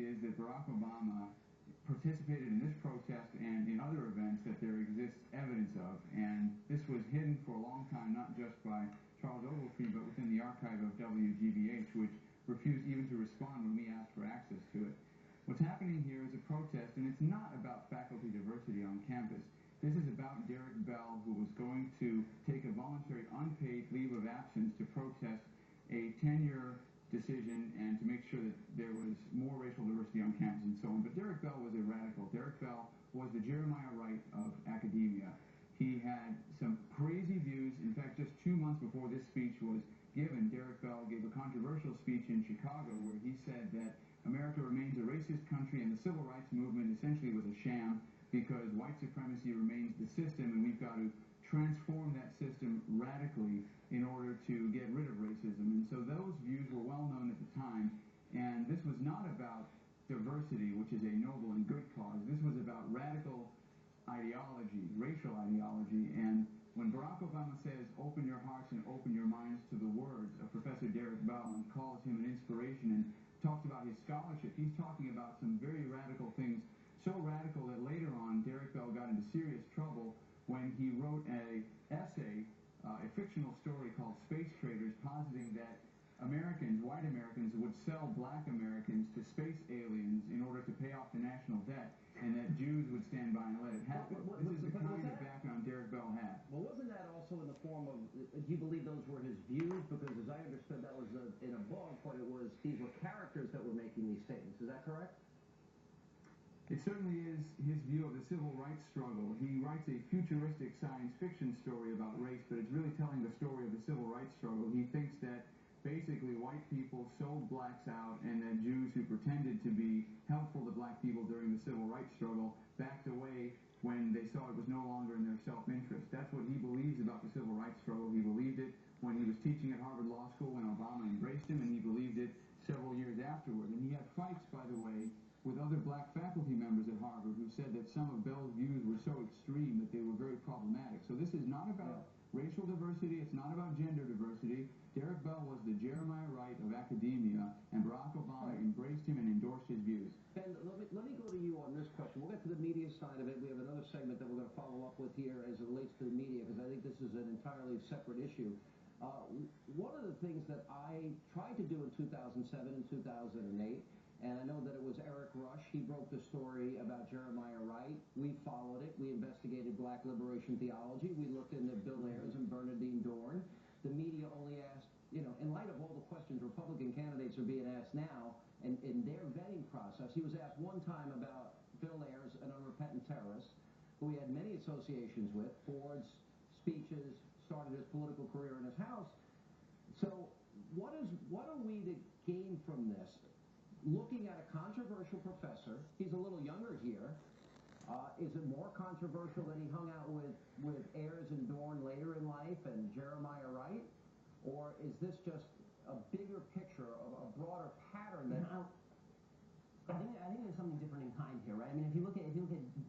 is that Barack Obama participated in this protest and in other events that there exists evidence of, and this was hidden for a long time, not just by Charles Ogletree, but within the archive of WGBH, which refused even to respond when we asked for access to it. What's happening here is a protest, and it's not about faculty diversity on campus. This is about Derek Bell, who was going to take a voluntary unpaid leave of absence to protest a tenure decision and to make sure that there was more racial diversity on campus and so on. But Derek Bell was a radical. Derek Bell was the Jeremiah Wright of academia. He had some crazy views. In fact, just 2 months before this speech was given, Derek Bell gave a controversial speech in Chicago where he said that America remains a racist country and the civil rights movement essentially was a sham because white supremacy remains the system and we've got to transform that system radically in order to get rid of racism. And so those views were well known at the time, and this was not about diversity, which is a noble and good cause. This was about radical ideology, racial ideology. And when Barack Obama says, open your hearts and open your minds to the words of Professor Derek Bell and calls him an inspiration and talks about his scholarship, he's talking about some very radical things, so radical that later on Derek Bell got into serious trouble when he wrote an essay, a fictional story called Space Traders, positing that Americans, white Americans, would sell black Americans to space aliens in order to pay off the national debt, and that Jews would stand by and let it happen. This is the kind of background Derek Bell had. Well, wasn't that also in the form of, do you believe those were his views? Because as I understood, that was in a book, but it was, these were characters that were making these statements. Is that correct? It certainly is his view of the civil rights struggle. He writes a futuristic science fiction story about race, but it's really telling the story of the civil rights struggle. He thinks that basically white people sold blacks out and that Jews who pretended to be helpful to black people during the civil rights struggle backed away when they saw it was no longer in their self-interest. That's what he believes about the civil rights struggle. He believed it when he was teaching at Harvard Law School when Obama embraced him, and he believed it several years afterward. And he had fights, by the way, with other black faculty members at Harvard who said that some of Bell's views were so extreme that they were very problematic. So this is not about racial diversity, it's not about gender diversity. Derek Bell was the Jeremiah Wright of academia, and Barack Obama embraced him and endorsed his views. Ben, let me go to you on this question. We'll get to the media side of it. We have another segment that we're going to follow up with here as it relates to the media, because I think this is an entirely separate issue. One of the things that I tried to do in 2007 and 2008, and I know that it was Eric Rush. He broke the story about Jeremiah Wright. We followed it. We investigated black liberation theology. We looked into Bill Ayers and Bernardine Dorn. The media only asked, you know, in light of all the questions Republican candidates are being asked now, and in their vetting process, he was asked one time about Bill Ayers, an unrepentant terrorist, who he had many associations with, Ford's speeches, started his political career in his house. So what are we to gain from this? Looking at a controversial professor, he's a little younger here. Is it more controversial that he hung out with Ayers and Dorn later in life and Jeremiah Wright? Or is this just a bigger picture of a broader pattern that... I think there's something different in kind here, right? I mean, if you look at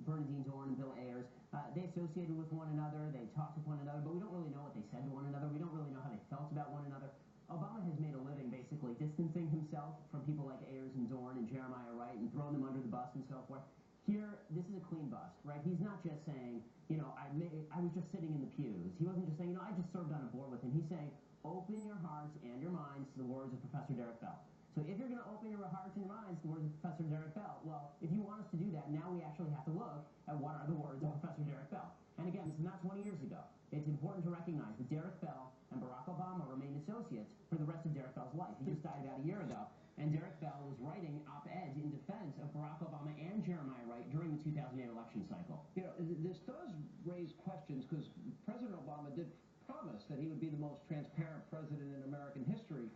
Bernardine Dorn and Bill Ayers, they associated with one another, they talked with one another, but we don't really know what they said to one another. We don't really know how they felt about one another. Obama has made a living basically distancing himself from people like Ayers and Dorn and Jeremiah Wright and throwing them under the bus and so forth. Here, this is a clean bust, right? He's not just saying, you know, I was just sitting in the pews. He wasn't just saying, you know, I just served on a board with him. He's saying, open your hearts and your minds to the words of Professor Derek Bell. So if you're going to open your hearts and your minds to the words of Professor Derek Bell, well, if you want us to do that, now we actually have to look at what are the words of Professor Derek Bell. And again, this is not 20 years ago. It's important to recognize that Derek Bell and Barack Obama remained associates for the rest of Derek Bell's life. He just died about a year ago, and Derek Bell was writing op-eds in defense of Barack Obama and Jeremiah Wright during the 2008 election cycle. You know, this does raise questions, because President Obama did promise that he would be the most transparent president in American history.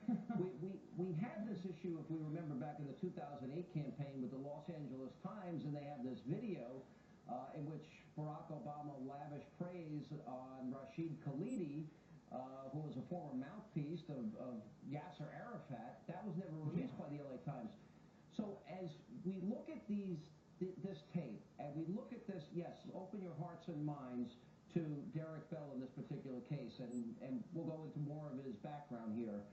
we had this issue, if we remember back in the 2008 campaign with the Los Angeles Times, and they have this video in which Barack Obama lavished praise on Rashid Khalidi, who was a former mouthpiece of Yasser Arafat. That was never released by the LA Times. So as we look at this tape, and we look at this, yes, open your hearts and minds to Derek Bell in this particular case, and we'll go into more of his background here.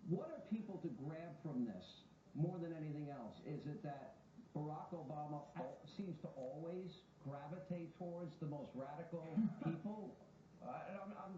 What are people to grab from this more than anything else? Is it that Barack Obama seems to always gravitate towards the most radical people?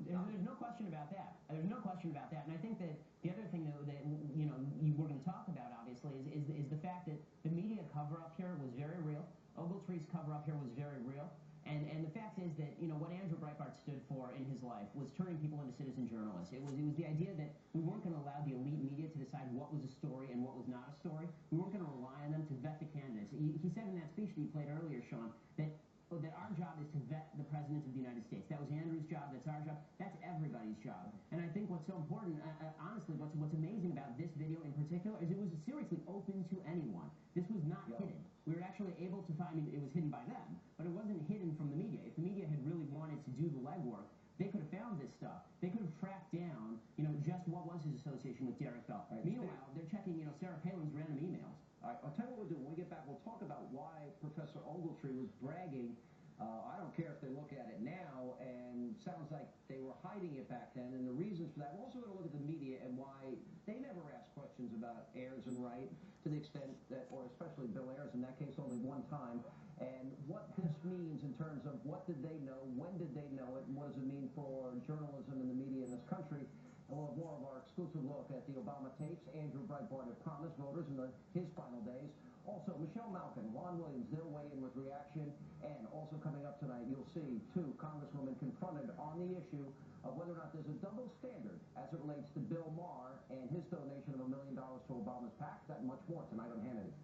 There's no question about that. There's no question about that. And I think that the other thing that we're going to talk about, obviously, is the fact that the media cover-up here was very real. Ogletree's cover-up here was very real. And the fact is that, what Andrew Breitbart stood for in his life was turning people into citizen journalists. It was the idea that we weren't going to allow the elite media to decide what was a story and what was not a story. We weren't going to rely on them to vet the candidates. He said in that speech that you played earlier, Sean, that our job is to vet the president of the United States. That was Andrew's job. That's our job. That's everybody's job. And I think what's so important, honestly, what's amazing about this video in particular is it was seriously open to anyone. This was not hidden. We were actually able to find, it was hidden by them, but it wasn't hidden from the media. If the media had really wanted to do the legwork, they could have found this stuff. They could have tracked down, just what was his association with Derek Bell. Right. Meanwhile, they're checking, Sarah Palin's random emails. All right, I'll tell you what we'll do. When we get back, we'll talk about why Professor Ogletree was bragging. I don't care if they look at it now, and sounds like they were hiding it back then, and the reasons for that. We're also going to look at the media and why they never ask questions about Ayers and Wright, to the extent that, or especially Bill Ayers, in that case only one time, and what this means in terms of what did they know, when did they know it, and what does it mean for journalism and the media in this country. And we'll have more of our exclusive look at the Obama tapes. Andrew Breitbart had promised voters in his final days. Also, Michelle Malkin, Ron Williams, their weigh-in with reaction. And also coming up tonight, you'll see two congresswomen confronted on the issue of whether or not there's a double standard as it relates to Bill Maher and his donation of $1 million to Obama's PAC. That and much more tonight on Hannity.